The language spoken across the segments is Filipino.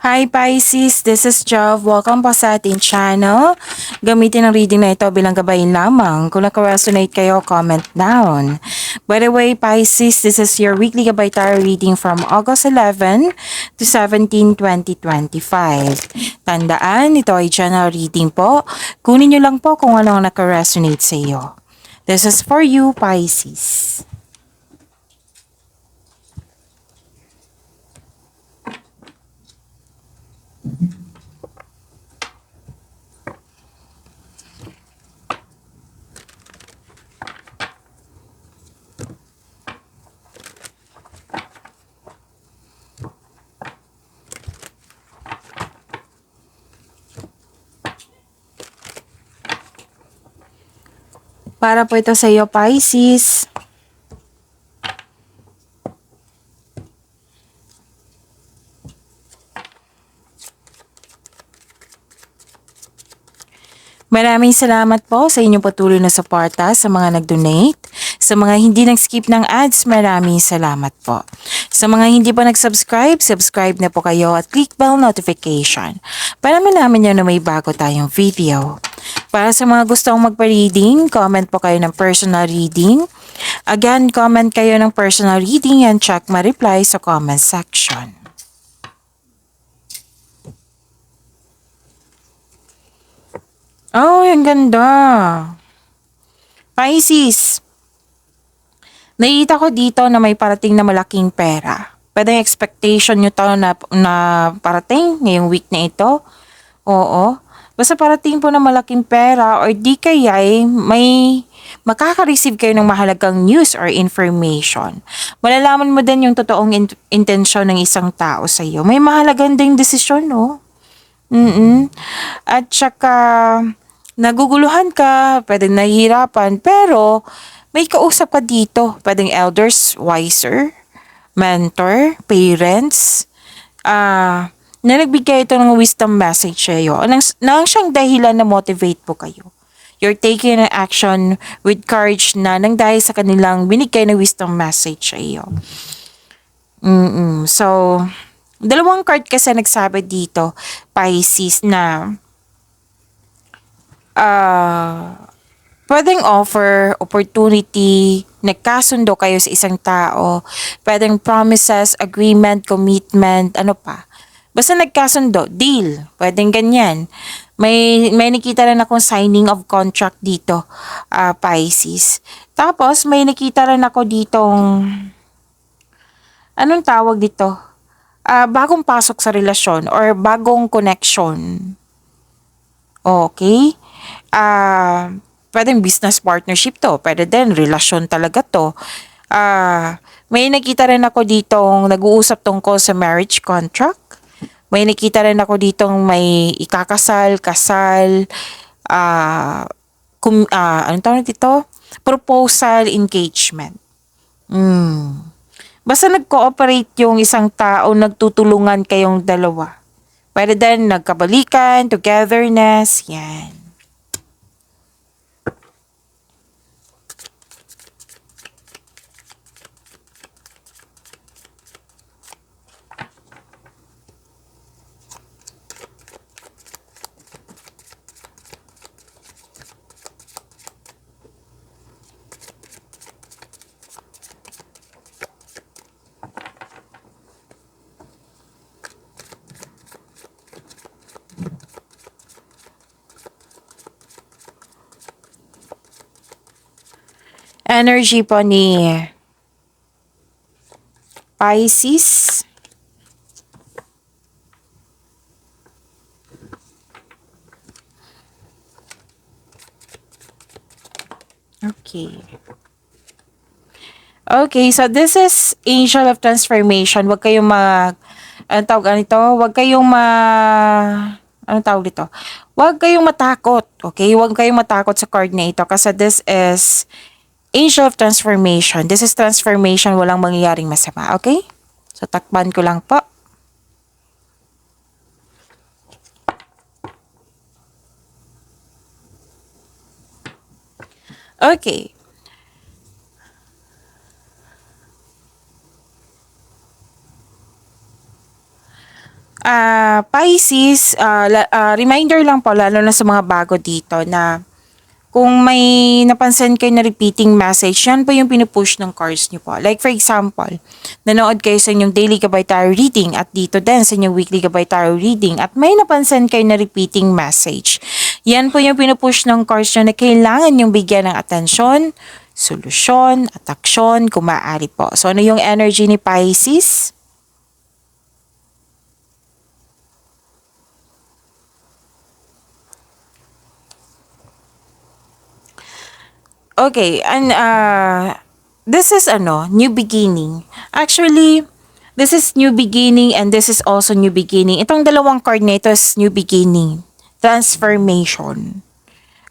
Hi Pisces, this is Jov. Welcome po sa ating channel. Gamitin ang reading na ito bilang gabay lamang. Kung naka-resonate kayo, comment down. By the way, Pisces, this is your weekly gabay tarot reading from August 11 to 17, 2025. Tandaan, ito ay general reading po. Kunin nyo lang po kung ano ang naka-resonate sa iyo. This is for you, Pisces. Para po ito sa iyo, Pisces. Maraming salamat po sa inyong patuloy na suporta sa mga nag-donate. Sa mga hindi nag-skip ng ads, maraming salamat po. Sa mga hindi pa nag-subscribe, subscribe na po kayo at click bell notification para malaman nyo na may bago tayong video. Para sa mga gustong magpa-reading, comment po kayo ng personal reading. Again, comment kayo ng personal reading and check ma-reply sa comment section. Oh, ang ganda. Pisces, nakita ko dito na may parating na malaking pera. Pwede expectation nyo to na parating ngayong week na ito. Oo. Basta parating po na malaking pera or di kaya may makaka-receive kayo ng mahalagang news or information. Malalaman mo din yung totoong intensyon ng isang tao sa iyo. May mahalagang ding desisyon, no? At saka, naguguluhan ka, pwedeng nahihirapan, pero may kausap ka dito. Pwedeng elders, wiser, mentor, parents, na nagbigay ito ng wisdom message sa iyo. Nang siyang dahilan na motivate po kayo. You're taking an action with courage na nang dahil sa kanilang binigay na wisdom message sa iyo. So, dalawang card kasi nagsabi dito, Pisces, na pwedeng offer, opportunity, nagkasundo kayo sa isang tao, pwedeng promises, agreement, commitment, ano pa. Basta nagkasundo, deal, pwedeng ganyan. May nakita rin akong signing of contract dito, Pisces. Tapos, may nakita rin ako ditong, anong tawag dito? Bagong pasok sa relasyon or bagong connection. Okay? Pwedeng business partnership to. Pwede din, relasyon talaga to. May nakita rin ako ditong nag-uusap tungkol sa marriage contract. May nakita rin ako ditong may ikakasal, kasal, anong tawag dito? Proposal, engagement. Basta nag-cooperate yung isang tao, nagtutulungan kayong dalawa. Pwede din nagkabalikan, togetherness, yan. Energy po ni Pisces. Okay. Okay, so this is Angel of Transformation. Huwag kayong anong tawag nito? Huwag kayong anong tawag dito? Huwag kayong matakot, okay? Huwag kayong matakot sa card na ito kasi this is Angel of Transformation. This is transformation, walang mangyayaring masama, okay? So, takpan ko lang po. Okay. Pisces, reminder lang po lalo na sa mga bago dito na kung may napansin kayo na repeating message, yan po yung pinupush ng cards niyo po. Like for example, nanood kayo sa inyong daily gabay tarot reading at dito din sa inyong weekly gabay tarot reading at may napansin kayo na repeating message. Yan po yung pinupush ng cards niyo na kailangan yung bigyan ng atensyon, solusyon, at aksyon kung maaari po. So ano yung energy ni Pisces? Okay, and this is new beginning. Actually, this is new beginning and this is also new beginning. Itong dalawang card na ito is new beginning, transformation.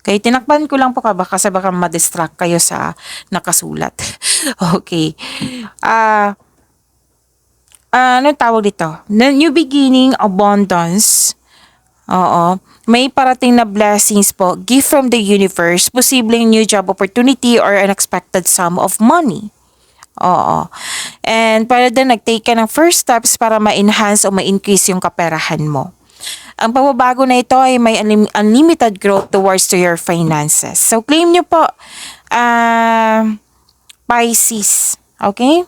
Okay, tinakpan ko lang po kasi baka ma-distract kayo sa nakasulat. Okay. Ano tawag dito? New beginning, abundance. Oo. May parating na blessings po, gift from the universe, posibleng new job opportunity or unexpected sum of money. Oo. And para din nag-take ka ng first steps para ma-enhance o ma-increase yung kaperahan mo. Ang pagbabago na ito ay may unlimited growth towards to your finances. So claim nyo po, Pisces. Okay?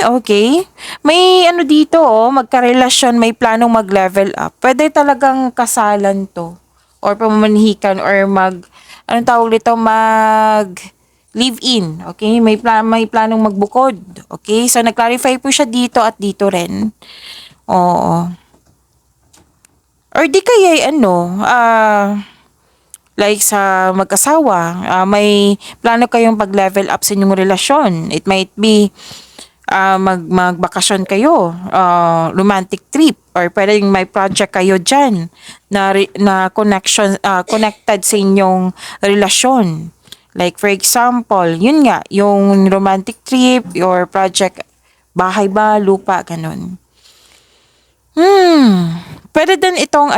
Okay. May dito magkarelasyon, may planong mag-level up. Pwede talagang kasalan to. Or pamanhikan or anong tawag dito, live-in. Okay? May planong magbukod. Okay? So, nag-clarify po siya dito at dito rin. Oo. Or di kaya like sa mag-asawa, may plano kayong pag-level up sa inyong relasyon. It might be magbakasyon kayo, romantic trip, or pwedeng may project kayo dyan na connected sa inyong relasyon. Like for example, yun nga, yung romantic trip, your project, bahay ba, lupa, ganun. Pwede din itong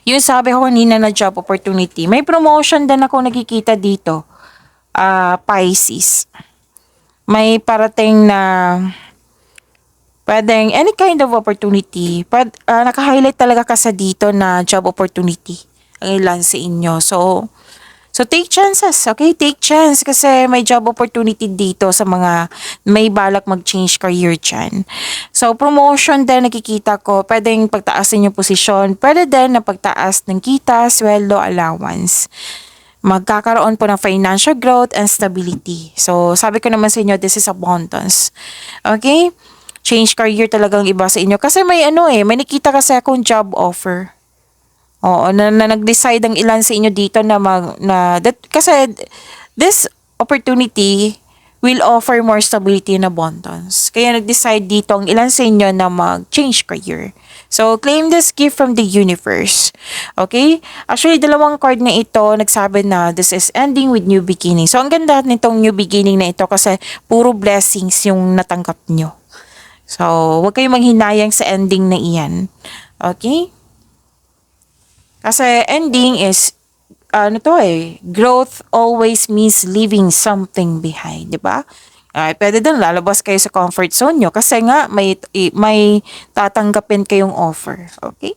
yung sabi ko kanina na job opportunity. May promotion din ako nakikita dito, Pisces. May parating na pwedeng any kind of opportunity. Naka-highlight talaga kasi dito na job opportunity ang ilan sa inyo. So take chances, okay? Take chance kasi may job opportunity dito sa mga may balak mag-change career dyan. So promotion din nakikita ko, pwedeng pagtaasin yung posisyon, pwede din na pagtaas ng kita, sweldo, allowance. Magkakaroon po ng financial growth and stability. So, sabi ko naman sa inyo, this is abundance. Okay? Change career talagang iba sa inyo. Kasi may may nakita kasi akong job offer. Oo, na nag-decide ang ilan sa inyo dito kasi this opportunity will offer more stability and abundance. Kaya nag-decide dito ang ilan sa inyo na mag-change career. So, claim this gift from the universe. Okay? Actually, dalawang card na ito, nagsabi na this is ending with new beginning. So, ang ganda nitong new beginning na ito kasi puro blessings yung natanggap nyo. So, huwag kayong manghinayang sa ending na iyan. Okay? Kasi ending is, growth always means leaving something behind, di ba? Pwede din lalabas kayo sa comfort zone nyo kasi nga may tatanggapin kayong offer. Okay?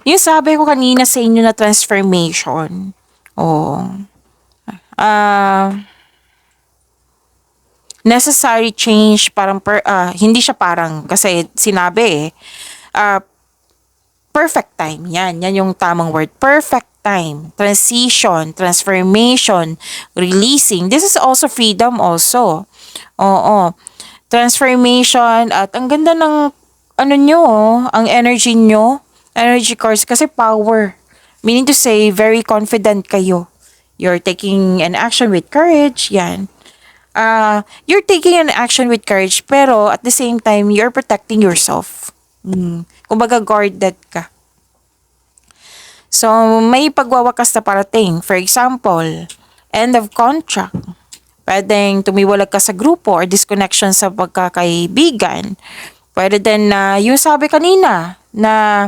Yung sabi ko kanina sa inyo na transformation. Necessary change, hindi siya parang kasi sinabi perfect time. Yan yung tamang word. Perfect time. Transition, transformation, releasing. This is also freedom also. Oo. Transformation at ang ganda ng ang energy nyo, energy cards kasi power. Meaning to say, very confident kayo. You're taking an action with courage. Yan. You're taking an action with courage pero at the same time, you're protecting yourself. Kumbaga guarded ka. So, may pagwawakas na parating. For example, end of contract. Pwedeng tumiwalag ka sa grupo or disconnection sa pagkakaibigan. Pwede din na, yung sabi kanina, na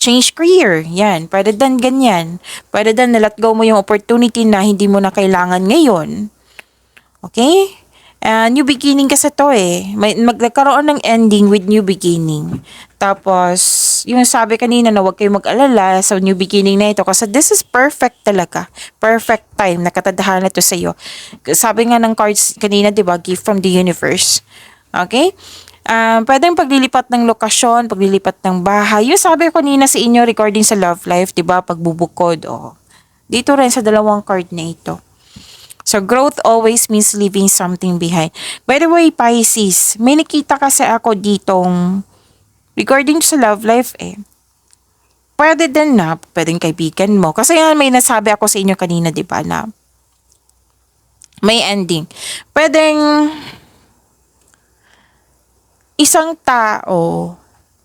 change career. Yan. Pwede din ganyan. Pwede din na let go mo yung opportunity na hindi mo na kailangan ngayon. Okay? New beginning kasi to eh. Magkakaroon ng ending with new beginning. Tapos, yung sabi kanina na huwag kayo mag-alala sa new beginning na ito kasi this is perfect talaga. Perfect time. Nakatadhana to sa iyo. Sabi nga ng cards kanina, di ba? Gift from the universe. Okay? Pwedeng paglilipat ng lokasyon, paglilipat ng bahay. Yung sabi ko kanina sa inyo regarding sa love life, di ba? Pagbubukod. Oh. Dito rin sa dalawang card na ito. So, growth always means leaving something behind. By the way, Pisces, may nakita kasi ako ditong regarding sa love life eh. Pwede din na, pwedeng kaibigan mo. Kasi nga may nasabi ako sa inyo kanina, di ba, na may ending. Pwedeng isang tao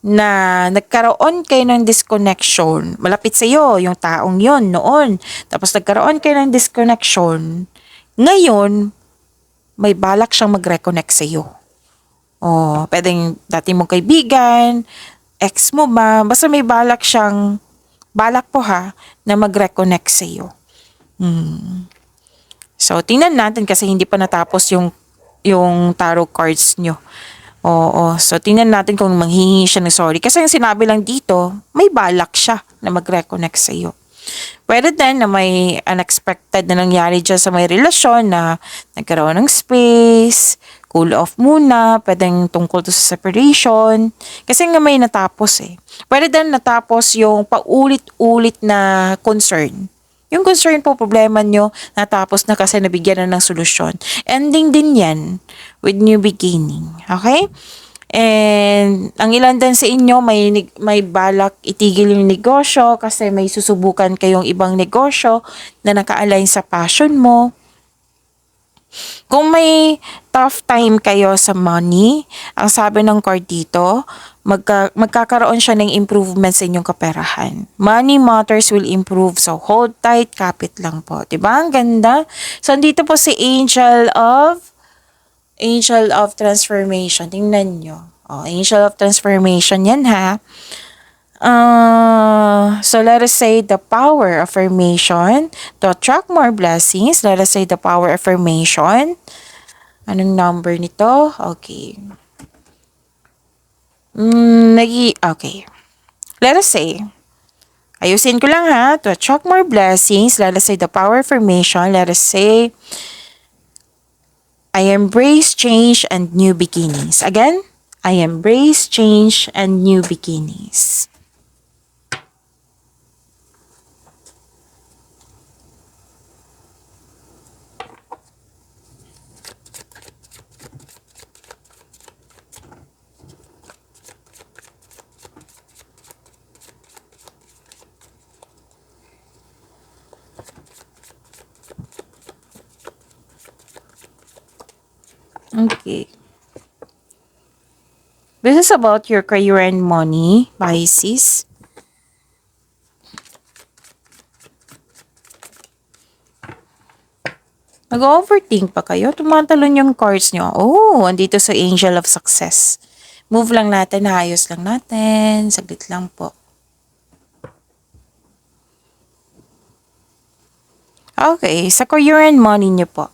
na nagkaroon kayo ng disconnection, malapit sa iyo yung taong yon noon. Tapos nagkaroon kayo ng disconnection, ngayon, may balak siyang mag-reconnect sa iyo. O, pwedeng dati mong kaibigan, ex mo ba, basta may balak siyang, balak po ha, na mag-reconnect sa iyo. So, tingnan natin kasi hindi pa natapos yung tarot cards nyo. Oo, so tingnan natin kung manghihingi siya ng sorry. Kasi yung sinabi lang dito, may balak siya na mag-reconnect sa iyo. Pwede din na may unexpected na nangyari dyan sa may relasyon na nagkaroon ng space, cool off muna, pwedeng tungkol to sa separation. Kasi nga may natapos eh. Pwede din natapos yung paulit-ulit na concern. Yung concern po, problema nyo, natapos na kasi nabigyan na ng solusyon. Ending din yan with new beginning. Okay? And ang ilan din sa inyo may balak itigil yung negosyo kasi may susubukan kayong ibang negosyo na naka-align sa passion mo. Kung may tough time kayo sa money, ang sabi ng card dito, magkakaroon siya ng improvement sa inyong kaperahan. Money matters will improve. So, hold tight, kapit lang po. Diba? Ang ganda. So, andito po si Angel of Transformation. Tingnan nyo. Oh, Angel of Transformation yan ha. So let us say the power affirmation to attract more blessings. Let us say the power affirmation. Anong number nito? Okay. Okay. Let us say, ayusin ko lang ha. To attract more blessings, let us say the power affirmation. Let us say, I embrace change and new beginnings. Again, I embrace change and new beginnings. Okay. This is about your career and money, Pisces. Nag-overthink pa kayo? Tumatalon yung cards nyo. Oh, andito sa Angel of Success. Move lang natin, ayos lang natin. Saglit lang po. Okay, sa career and money nyo po.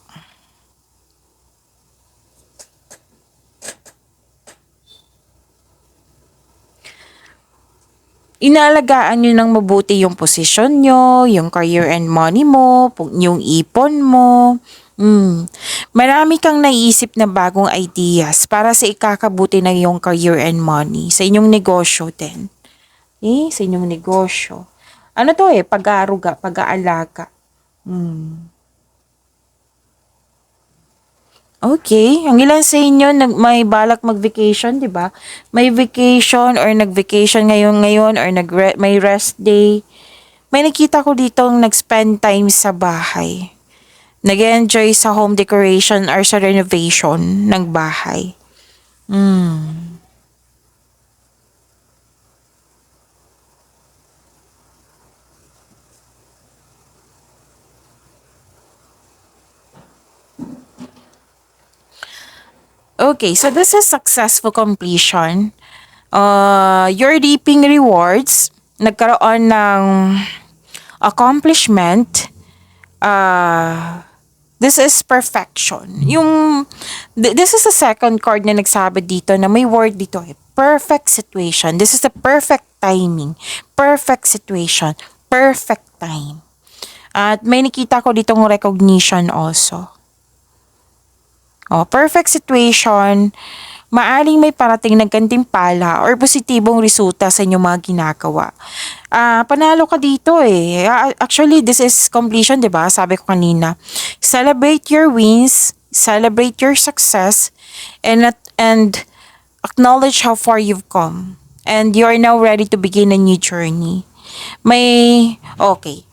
Inaalagaan nyo ng mabuti yung posisyon nyo, yung career and money mo, yung ipon mo. Marami kang naiisip na bagong ideas para sa ikakabuti ng iyong career and money, sa inyong negosyo din. Sa inyong negosyo. Ano to pag-aaruga, pag-aalaga. Okay, ang ilan sa inyo may balak mag-vacation, 'di ba? May vacation or nag-vacation ngayon or may rest day. May nakita ko dito nag-spend time sa bahay. Nag-enjoy sa home decoration or sa renovation ng bahay. Okay, so this is successful completion. You're reaping rewards. Nagkaroon ng accomplishment. This is perfection. This is the second card na nagsabi dito na may word dito eh. Perfect situation. This is the perfect timing. Perfect situation. Perfect time. At may nakita ko ditong recognition also. Perfect situation. Maaring may parating ng gantimpala or positibong resulta sa inyong mga ginagawa. Panalo ka dito eh. Actually, this is completion, di ba? Sabi ko kanina. Celebrate your wins, celebrate your success, and acknowledge how far you've come. And you are now ready to begin a new journey. Okay.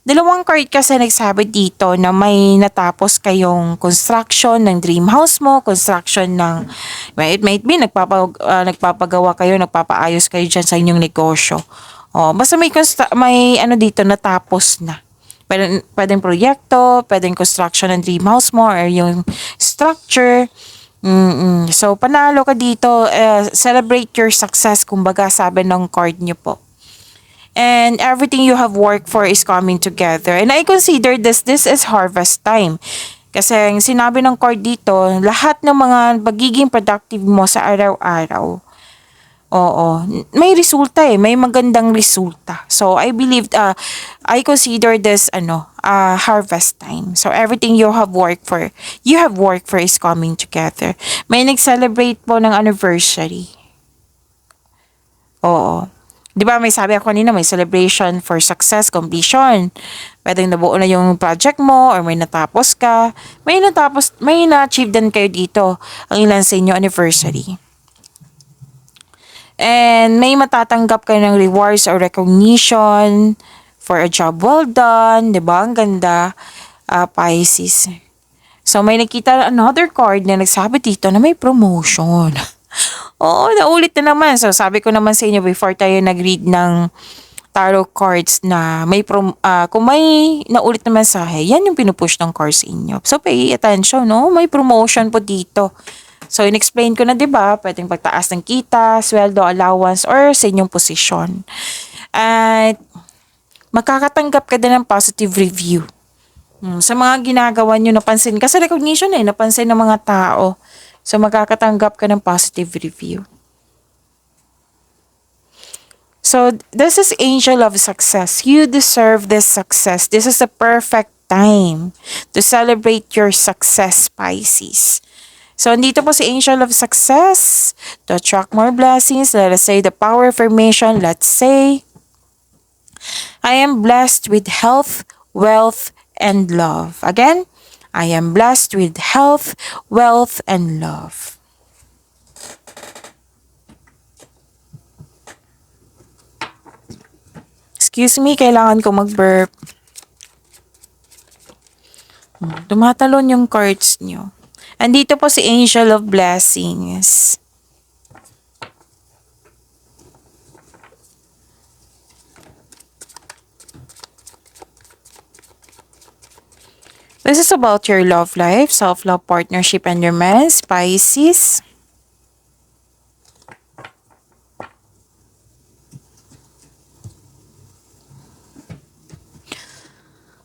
Dalawang card kasi nagsabi dito na may natapos kayong construction ng dream house mo, construction ng, it might be, nagpapagawa kayo, nagpapaayos kayo dyan sa inyong negosyo. Basta may ano dito, natapos na. Pwedeng proyekto, pwedeng construction ng dream house mo, or yung structure. So, panalo ka dito, celebrate your success, kumbaga sabi ng card nyo po. And everything you have worked for is coming together. And I consider this is harvest time. Kasi sinabi ng card dito, lahat ng mga pagiging productive mo sa araw-araw, may resulta eh, may magandang resulta. So I believe, I consider this harvest time. So everything you have worked for is coming together. May nag-celebrate po ng anniversary. Di ba may sabi ako kanina, may celebration for success, completion. Pwedeng nabuo na yung project mo or may natapos ka. May na-achieve din kayo dito ang ilan sa inyo anniversary. And may matatanggap kayo ng rewards or recognition for a job well done. Di ba? Ang ganda. Pisces. So may nakita another card na nagsabi dito na may promotion. Naulit na naman. So, sabi ko naman sa inyo before tayo nag-read ng tarot cards na kung may naulit na mensahe, yan yung pinupush ng cards sa inyo. So, pay attention, no? May promotion po dito. So, in-explain ko na, di ba? Pwedeng pagtaas ng kita, sweldo, allowance, or sa inyong posisyon. At makakatanggap ka din ng positive review. Sa mga ginagawa nyo, napansin. Kasi recognition napansin ng mga tao. So, magkakatanggap ka ng positive review. So, this is Angel of Success. You deserve this success. This is the perfect time to celebrate your success, Pisces. So, andito po si Angel of Success to attract more blessings. Let us say the power affirmation. Let's say, I am blessed with health, wealth, and love. Again, I am blessed with health, wealth, and love. Excuse me, kailangan ko mag-burp. Tumatalon yung cards nyo. Andito po si Angel of Blessings. This is about your love life, self-love, partnership, and romance, Pisces.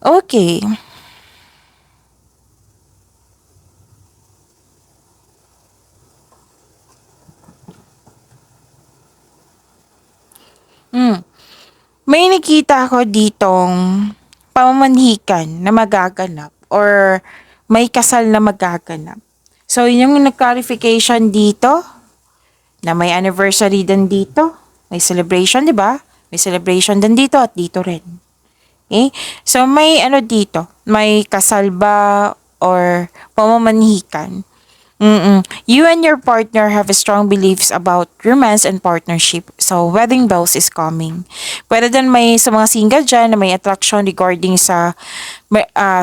Okay. May nakita ako ditong pamamanhikan na magaganap or may kasal na magaganap. So, yun yung nag-clarification dito na may anniversary din dito. May celebration, di ba? May celebration din dito at dito rin. Okay? So, may dito. May kasal ba or pamamanhikan. You and your partner have strong beliefs about romance and partnership. So, wedding bells is coming. Pwede din may sa mga single dyan na may attraction regarding sa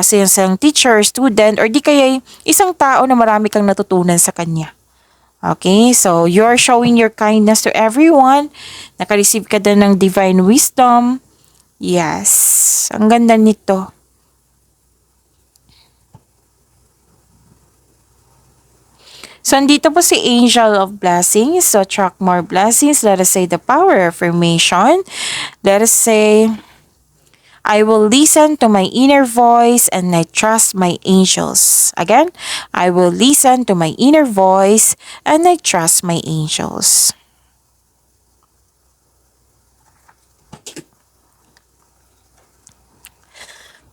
isang teacher, student, or di kaya isang tao na marami kang natutunan sa kanya. Okay? So, you're showing your kindness to everyone. Naka-receive ka din ng divine wisdom. Yes. Ang ganda nito. So, andito po si Angel of Blessings. So, attract more blessings. Let us say the power affirmation. Let us say, I will listen to my inner voice and I trust my angels. Again, I will listen to my inner voice and I trust my angels.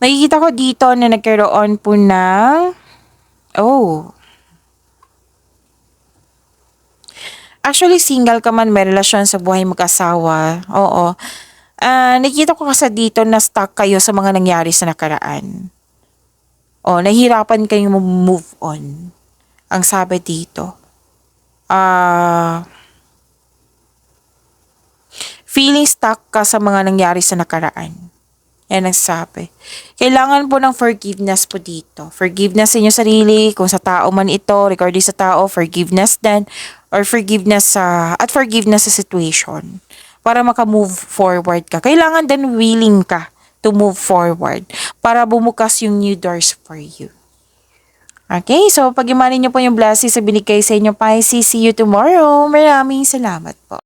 Nakikita ko dito na nagkaroon po ng, actually single ka man, may relasyon sa buhay mag-asawa. Oo. Nakikita ko kasi dito na stuck kayo sa mga nangyari sa nakaraan. Nahihirapan kayong move on. Ang sabi dito. Feeling stuck ka sa mga nangyari sa nakaraan. Yan ang sabi. Kailangan po ng forgiveness po dito. Forgiveness sa inyong sarili, kung sa tao man ito, regarding sa tao, forgiveness din, or forgiveness sa situation. Para maka-move forward ka. Kailangan din willing ka to move forward para bumukas yung new doors for you. Okay, so pag-imanin niyo po yung blessings sa binigay sa inyo, Pisces. See you tomorrow. Maraming salamat po.